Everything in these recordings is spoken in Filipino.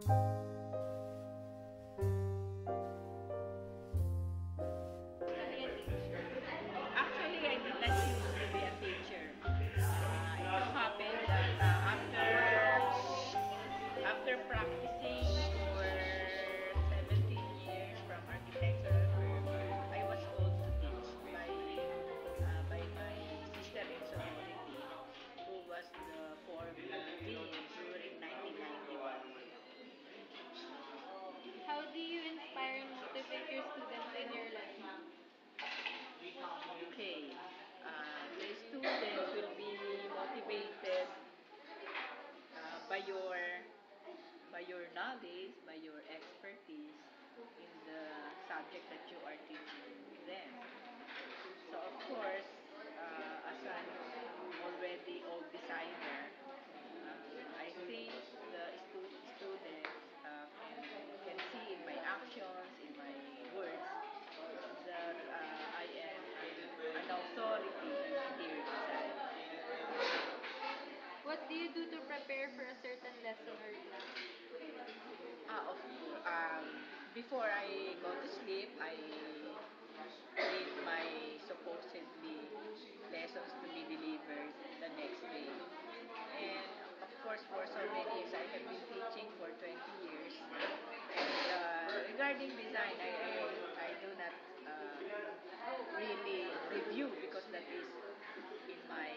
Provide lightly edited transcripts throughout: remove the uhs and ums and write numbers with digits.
Actually, I did not choose to be a teacher. It so happened that after practicing for 17 years from architectural firm, I was called to teach by my sister in sorority, who was the former dean during 1991. How do you inspire and motivate your students in your life? Okay, the students will be motivated by your knowledge, by your expertise in the subject that you are teaching them. So of course, as an already old designer, I think the students can see in my actions, in my words, that I am an authority in interior design. What do you do to prepare for a certain lesson or class? Of course, before I go to sleep, I read my supposedly lessons to be delivered the next day. And of course, for so many years, I have been teaching for 20 years. And regarding design, I do not really review because that is in my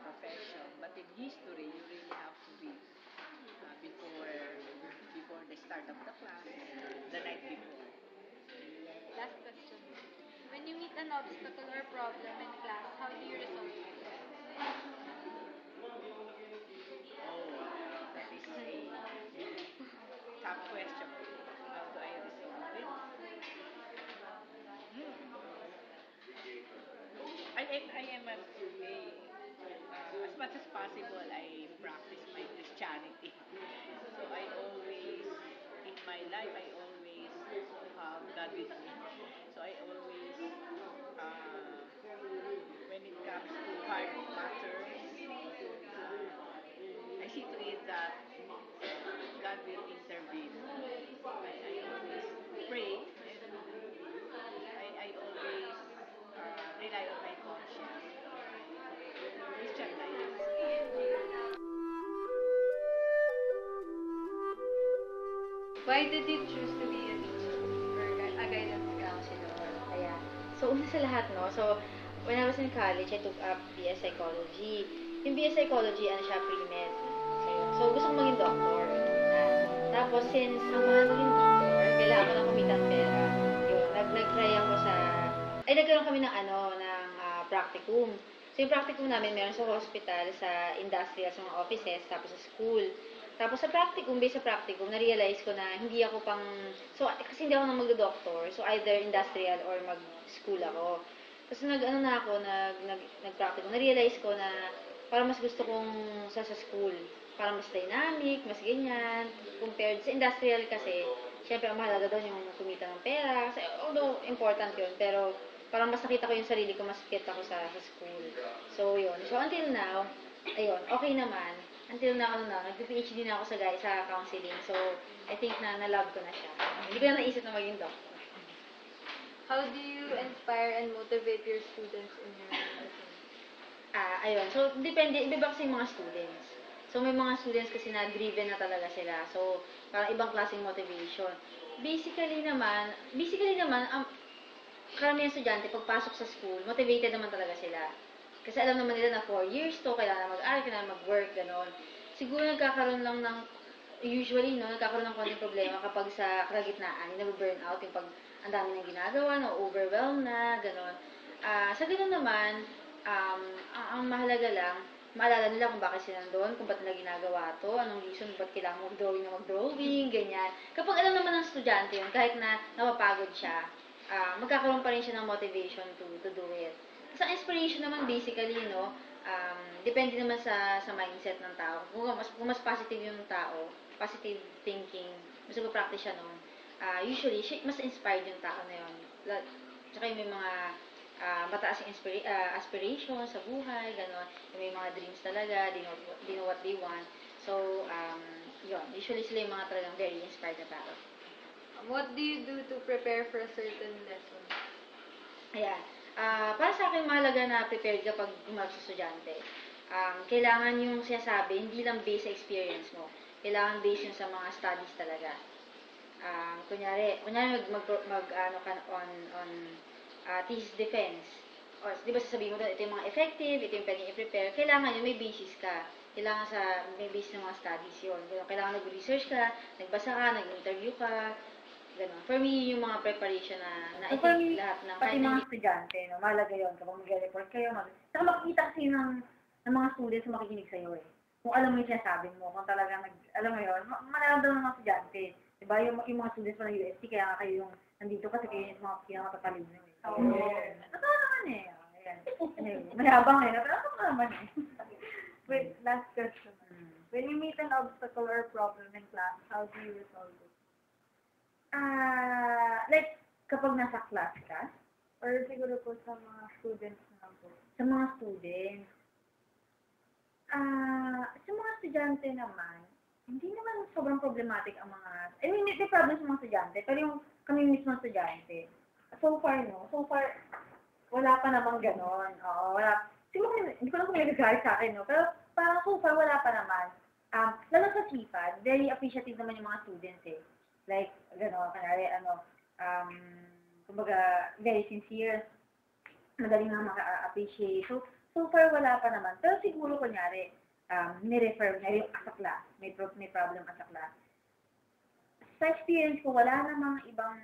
profession. But in history, you really have to read before the start of the class, the night before. Last question. When you meet an obstacle or problem in class, how do you resolve it? Oh, that is a tough question. How do I resolve it? I am as much as possible, I practice my Christianity. So I always, in my life, I always have God with me. So I always, when it comes to hard matters, I see to it that God will intervene. I always pray and I always rely on my conscience, Christian life. Why did you choose to be a teacher or a guidance counselor? Ayan. So, una sa lahat, no? So, when I was in college, I took up BS Psychology. Yung BS Psychology, ano siya, pre-med. So, yun. So, gusto kong maging doctor. Tapos, since ang mahal maging doctor, kailangan ko ng kumita ng pera. Yun, nag-try ako sa... Ay, nagkaroon kami ng, practicum. So, yung practicum namin, meron sa hospital, sa industrial, sa mga offices, tapos sa school. Tapos sa practicum, based sa practicum, na-realize ko na hindi ako pang... So, kasi hindi ako na mag-doctor. So, either industrial or mag-school ako. Tapos nag-ano na ako, nag-practicum. Na-realize ko na parang mas gusto kong sa school. Parang mas dynamic, mas ganyan. Compared sa industrial kasi, syempre ang mahalaga doon yung kumita ng pera. Kasi, although important yun, pero parang mas nakita ko yung sarili ko, mas fit ako sa school. So, yun. So, until now, ayun, okay naman. Until na nag-PhD na ako sa counseling. So, I think na-love ko na siya. Hindi ko na naisip na maging doctor. How do you inspire and motivate your students in your lesson? Ayun. So, depende. Iba kasi yung mga students. So, may mga students kasi na driven na talaga sila. So, parang ibang klaseng motivation. Basically naman, karamihan estudyante, pagpasok sa school, motivated naman talaga sila. Kasi alam naman nila na 4 years to, kailangan mag-aral, kailangan mag-work, gano'n. Siguro nagkakaroon lang ng, usually, no, nagkakaroon ng konting problema kapag sa kalagitnaan, yung burnout, yung pag ang dami nang ginagawa, no, overwhelmed na, gano'n. Sa gano'n naman, ang mahalaga lang, maalala nila kung bakit sila nandun, kung ba't nila ginagawa to, anong reason, ba't kailangan mag-drawing, ganyan. Kapag alam naman ng estudyante yun, kahit na napapagod siya, magkakaroon pa rin siya ng motivation to do it. Sa inspiration naman, basically, no, depende naman sa mindset ng tao. Kung mas positive yung tao, positive thinking, mas mag-practice siya noon, usually, mas inspired yung tao na yun. Tsaka yung may mga mataas yung aspiration sa buhay, gano'n. Yung may mga dreams talaga, they know what they want. So, Yun, usually sila yung mga talagang very inspired na tao. What do you do to prepare for a certain lesson? Ayan. Para sa akin, mahalaga na prepared kapag gumag sa estudyante. Kailangan yung sinasabi, hindi lang based sa experience mo. Kailangan based yun sa mga studies talaga. Kunyari ano ka on thesis defense. O, di ba sasabihin mo doon, ito yung mga effective, ito yung pwedeng i-prepare. Kailangan yun, may basis ka. Kailangan may basis ng mga studies yun. Kailangan nag-research ka, nagbasa ka, nag-interview ka, gano'n. For me, yung mga preparation na I think lahat ng Pati mga estudyante, no, mahalaga yun kapag mag-report kayo. Saka makikita kasi ng mga students na makikinig sa'yo eh. Kung alam mo yung sinasabi mo, kung talaga alam mo yun, manaramdaman ng mga estudyante. Diba? Yung mga students mo ng UST, kaya nga kayo yung nandito kasi kayo yung mga pinakatatalino eh. Totoo naman eh. Ayan. Mayabang eh. Totoo naman eh. Wait, last question. When you meet an obstacle or problem in class, how do you resolve it? Like, kapag nasa class ka, Or siguro po sa mga students na po. sa mga students, sa mga estudyante naman, hindi naman sobrang problematic ang mga, I mean, may problem sa mga estudyante, pero yung kami mismo estudyante, so far, wala pa namang ganon. Oo, wala. Siguro, hindi ko lang kung may nagagalit sa akin, no? Pero parang so far, wala pa naman. Lalo sa CIFAD, very appreciative naman yung mga students eh. Like, gano'n, kanari, kumbaga, very sincere, madaling nga maka-appreciate. So far, wala pa naman. Pero siguro, kunyari, ni-refer niya yung as a class, may problem as a class. Sa experience ko, wala namang ibang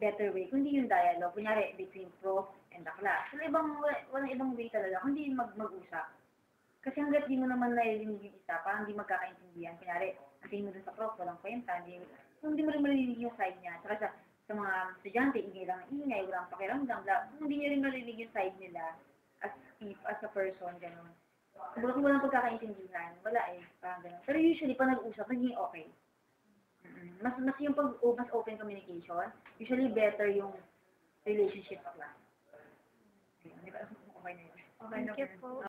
better way, kundi yung dialogue, kunyari, between prof and the class. Walang ibang way talaga, kundi yung mag-usap. Kasi hanggat di mo naman narinig yung isa, parang di magkakaintindihan. Kunyari, kasi mo dun sa prof, walang kwenta, kung di mo rin marinig yung side niya. Saka sa mga estudyante, ingay, walang pakiramdam, kung di nyo rin marinig yung side nila as a person, gano'n. Kung walang pagkakaintindihan, wala eh, parang gano'n. Pero usually, pag nag-usap, naging okay. Mas yung mas open communication, usually better yung relationship sa class. Di ba? Okay na yun. Thank you po.